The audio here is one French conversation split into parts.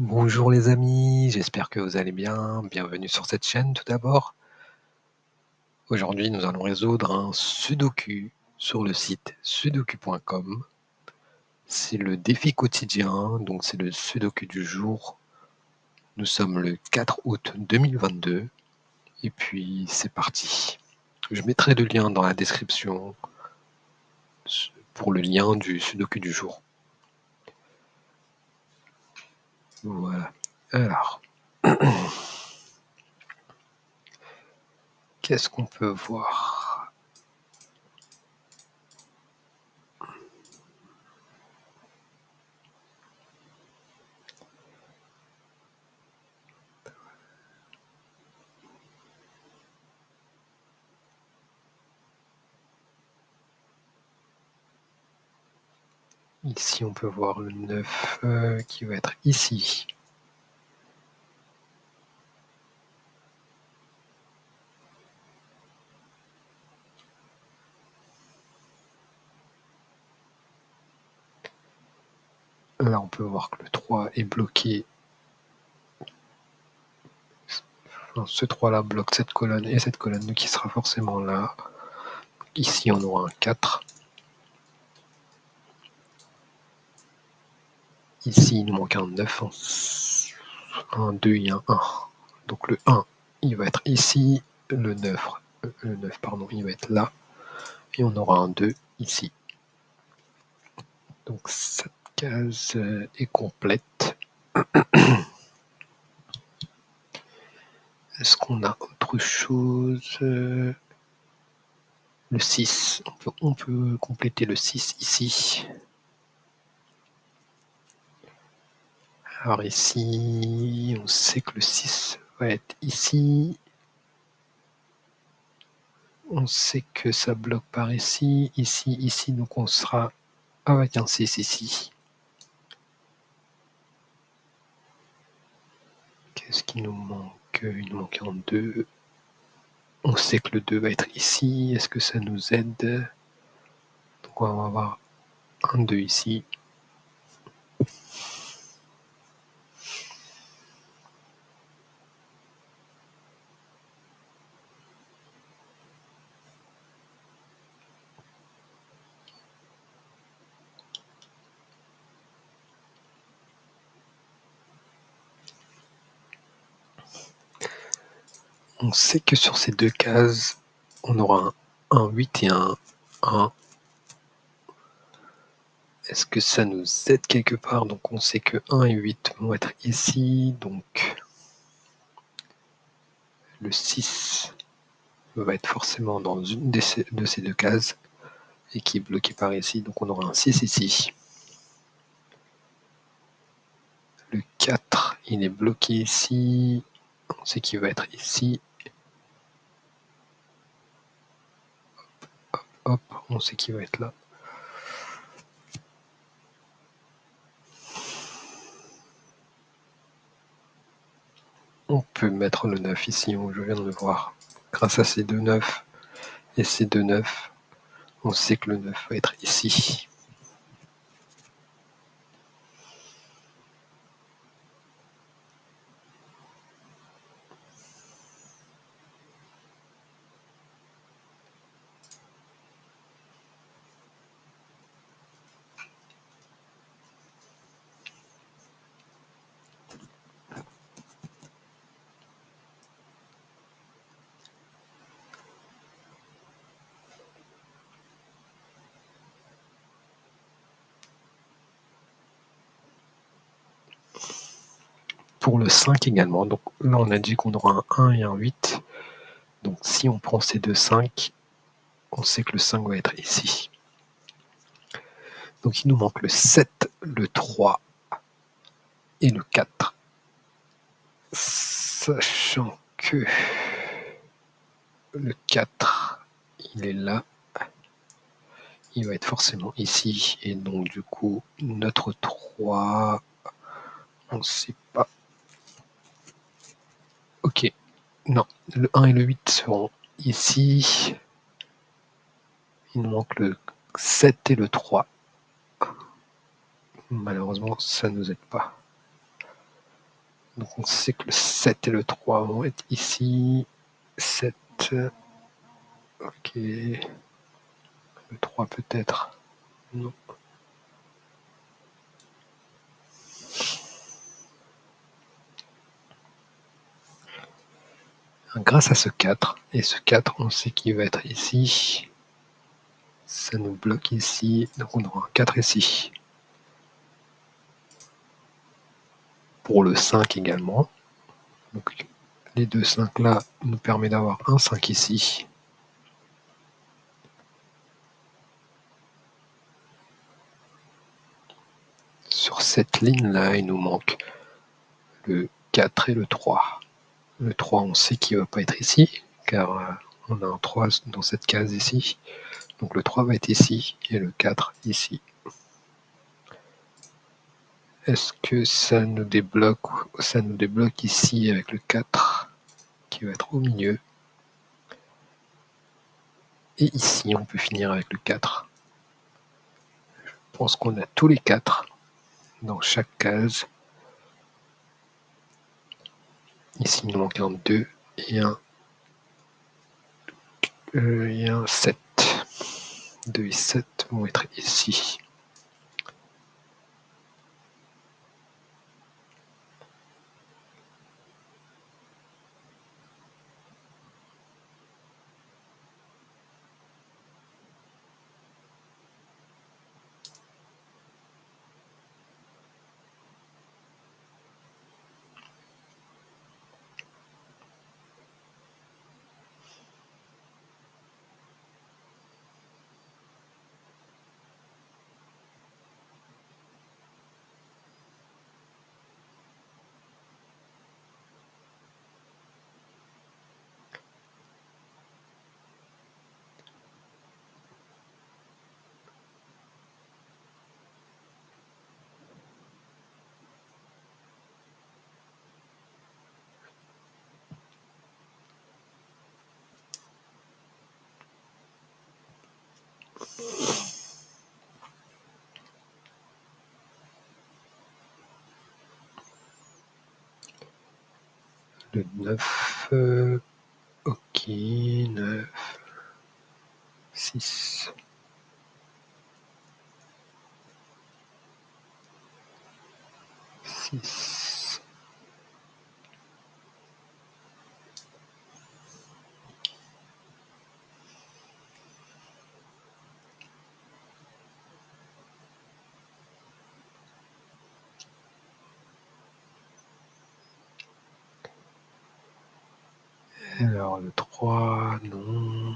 Bonjour les amis, j'espère que vous allez bien. Bienvenue sur cette chaîne tout d'abord. Aujourd'hui, nous allons résoudre un sudoku sur le site sudoku.com. C'est le défi quotidien, donc c'est le sudoku du jour. Nous sommes le 4 août 2022 et puis c'est parti. Je mettrai le lien dans la description pour le lien du sudoku du jour. Voilà. Alors, qu'est-ce qu'on peut voir? Ici, on peut voir le 9 qui va être ici. Là, on peut voir que le 3 est bloqué. Enfin, ce 3-là bloque cette colonne et cette colonne qui sera forcément là. Ici, on aura un 4. Ici, il nous manque un 9, un 2 et un 1. Donc le 1, il va être ici. Le 9, pardon, il va être là. Et on aura un 2 ici. Donc cette case est complète. Est-ce qu'on a autre chose? Le 6, on peut compléter le 6 ici. Alors ici, on sait que le 6 va être ici. On sait que ça bloque par ici, ici, ici, donc on sera avec un 6 ici. Qu'est-ce qui nous manque? Il nous manque un 2. On sait que le 2 va être ici. Est-ce que ça nous aide? Donc on va avoir un 2 ici. On sait que sur ces deux cases, on aura un 8 et un 1. Est-ce que ça nous aide quelque part? Donc on sait que 1 et 8 vont être ici, donc le 6 va être forcément dans une de ces deux cases et qui est bloqué par ici, donc on aura un 6 ici. Le 4, il est bloqué ici, on sait qu'il va être ici. Hop, on sait qu'il va être là. On peut mettre le 9 ici, je viens de le voir. Grâce à ces deux 9 et ces deux 9, on sait que le 9 va être ici. Pour le 5 également, donc là on a dit qu'on aura un 1 et un 8. Donc si on prend ces deux 5, on sait que le 5 va être ici. Donc il nous manque le 7, le 3 et le 4. Sachant que le 4, il est là. Il va être forcément ici. Et donc du coup, notre 3, on ne sait pas. Ok. Non, le 1 et le 8 seront ici. Il nous manque le 7 et le 3. Malheureusement, ça ne nous aide pas. Donc on sait que le 7 et le 3 vont être ici. 7. Ok. Le 3 peut-être. Non. Grâce à ce 4, et ce 4, on sait qu'il va être ici. Ça nous bloque ici, donc on aura un 4 ici. Pour le 5 également. Donc les deux 5 là nous permettent d'avoir un 5 ici. Sur cette ligne-là, il nous manque le 4 et le 3. Le 3, on sait qu'il ne va pas être ici, car on a un 3 dans cette case ici. Donc le 3 va être ici, et le 4 ici. Est-ce que ça nous débloque? Ça nous débloque ici avec le 4, qui va être au milieu. Et ici, on peut finir avec le 4. Je pense qu'on a tous les 4 dans chaque case. Ici, il nous manque un 2 et un 7. 2 et 7 vont être ici. Le 9, ok, 9, 6, 6. Alors le 3, non.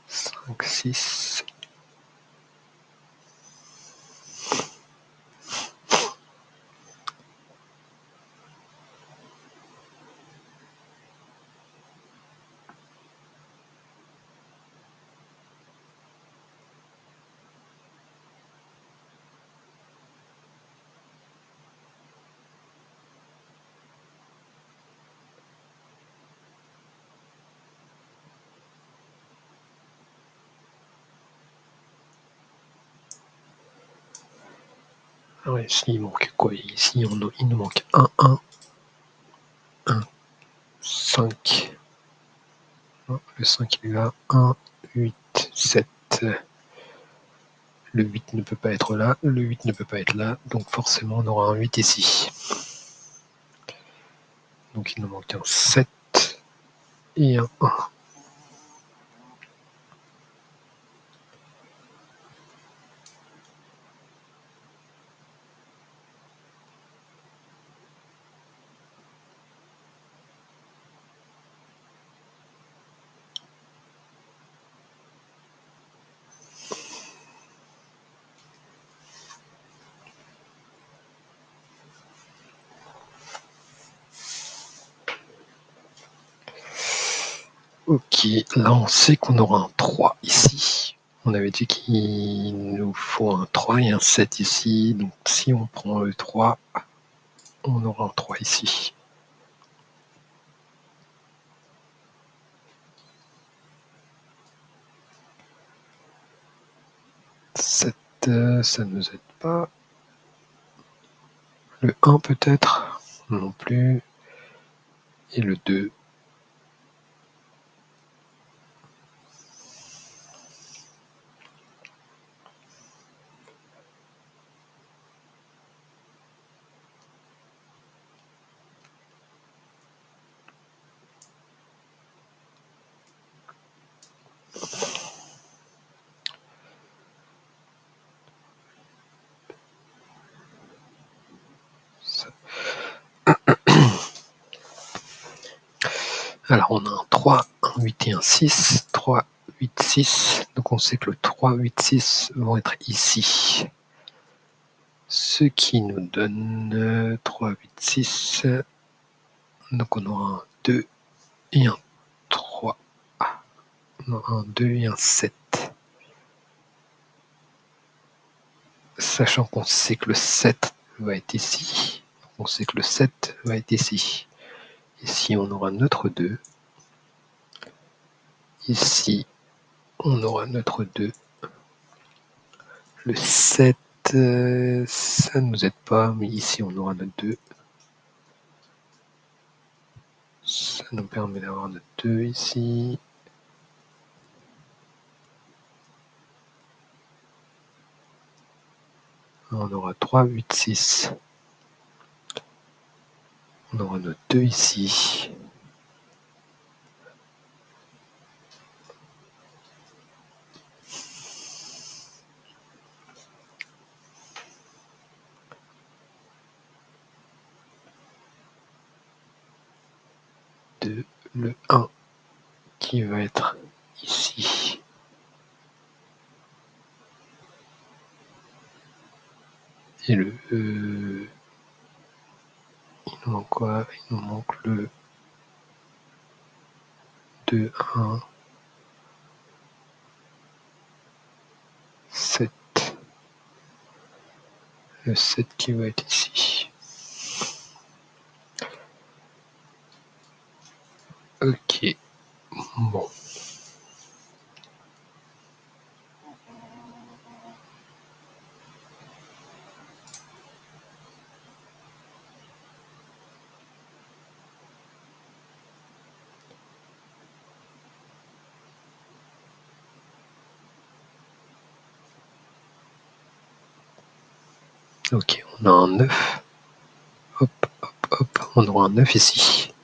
5, 6. Ah ouais, ici il manque quoi? Ici il nous manque 1, 1, 5. Le 5 il est là. 1, 8, 7. Le 8 ne peut pas être là. Le 8 ne peut pas être là. Donc forcément on aura un 8 ici. Donc il nous manque un 7 et un 1. Ok, là on sait qu'on aura un 3 ici. On avait dit qu'il nous faut un 3 et un 7 ici. Donc si on prend le 3, on aura un 3 ici. 7. ça ne nous aide pas. Le 1 peut-être, non plus. Et le 2. Alors on a un 3, un 8 et un 6. 3, 8, 6. Donc on sait que le 3, 8, 6 vont être ici. Ce qui nous donne 3, 8, 6. Donc on aura un 2 et un 3. Non, un 2 et un 7. Sachant qu'on sait que le 7 va être ici. On sait que le 7 va être ici. Ici on aura notre 2. Ici on aura notre 2. Le 7, ça ne nous aide pas, mais ici on aura notre 2. Ça nous permet d'avoir notre 2 ici. On aura 3, 8, 6. On aura notre 2 ici. Le 1 qui va être ici. Et le il nous manque quoi? Il nous manque le 2, 1, 7. Le 7 qui va être ici. Ok. Bon. Ok, on a un 9. Hop, hop, hop. On aura un 9 ici.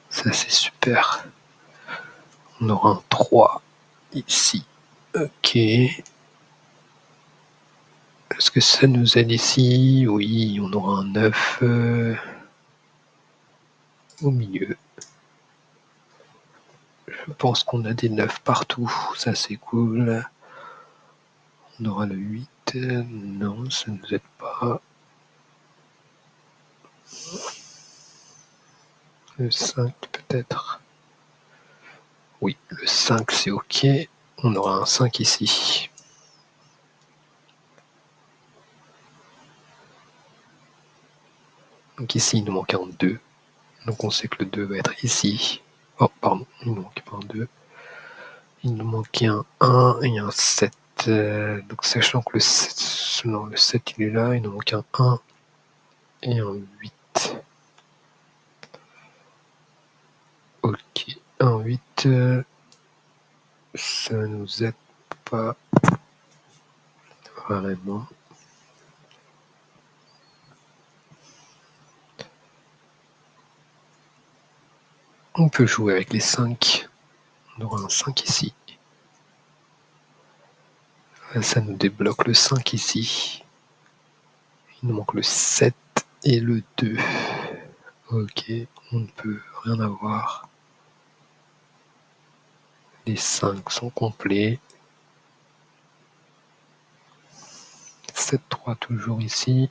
Ça, c'est super. On aura un 3 ici. Ok. Est-ce que ça nous aide ici? Oui, on aura un 9 au milieu. Je pense qu'on a des 9 partout. Ça, c'est cool. On aura le 8. Non, ça ne nous aide pas. Le 5 peut-être. Oui, le 5 c'est ok. On aura un 5 ici. Donc ici il nous manque un 2. Donc on sait que le 2 va être ici. Oh pardon, il nous manque pas un 2. Il nous manque un 1 et un 7. Donc sachant que le 7, non, le 7 il est là, il nous manque un 1 et un 8. Ok, un 8. Ça nous aide pas vraiment. On peut jouer avec les 5. On aura un 5 ici. Ça nous débloque le 5 ici. Il nous manque le 7 et le 2. Ok, on ne peut rien avoir. Les 5 sont complets. 7, 3 toujours ici.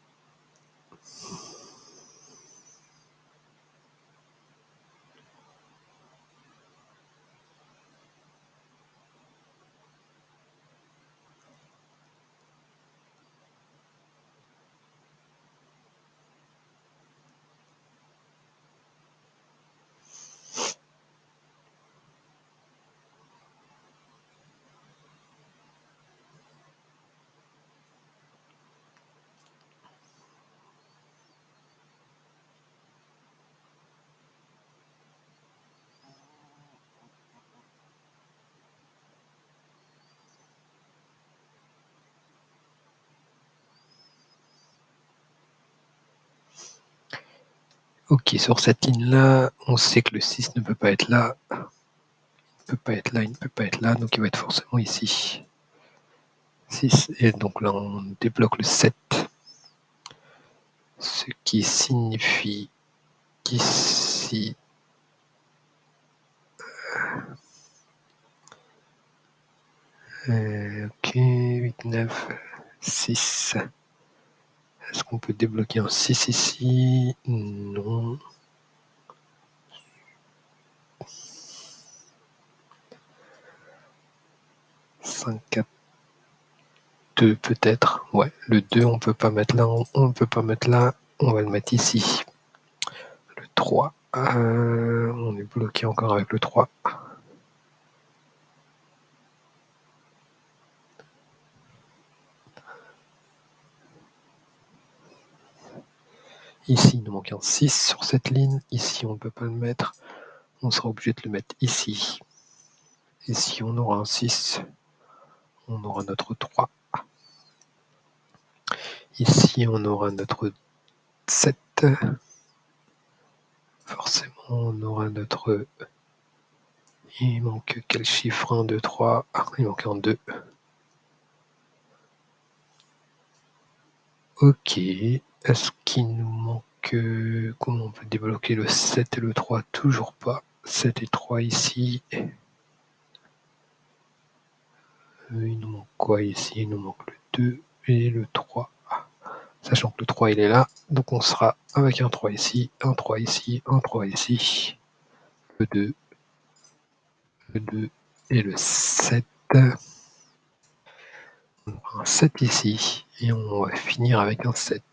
Ok, sur cette ligne-là, on sait que le 6 ne peut pas être là. Il ne peut pas être là, il ne peut pas être là, donc il va être forcément ici. 6, et donc là on débloque le 7. Ce qui signifie qu'ici, ok, 8, 9, 6. Est-ce qu'on peut débloquer un 6 ici? Non. 5, 4, 2 peut-être. Ouais, le 2 on peut pas mettre là, on ne peut pas mettre là, on va le mettre ici. Le 3, on est bloqué encore avec le 3. Ici, il nous manque un 6 sur cette ligne. Ici, on ne peut pas le mettre. On sera obligé de le mettre ici. Ici, on aura un 6. On aura notre 3. Ici, on aura notre 7. Forcément, on aura notre... Il manque quel chiffre? 1, 2, 3. Ah, il manque un 2. Ok. Est-ce qu'il nous manque... Comment on peut débloquer le 7 et le 3? Toujours pas. 7 et 3 ici. Il nous manque quoi ici? Il nous manque le 2 et le 3. Sachant que le 3 il est là, donc on sera avec un 3 ici, un 3 ici, un 3 ici, le 2 et le 7. On aura un 7 ici, et on va finir avec un 7.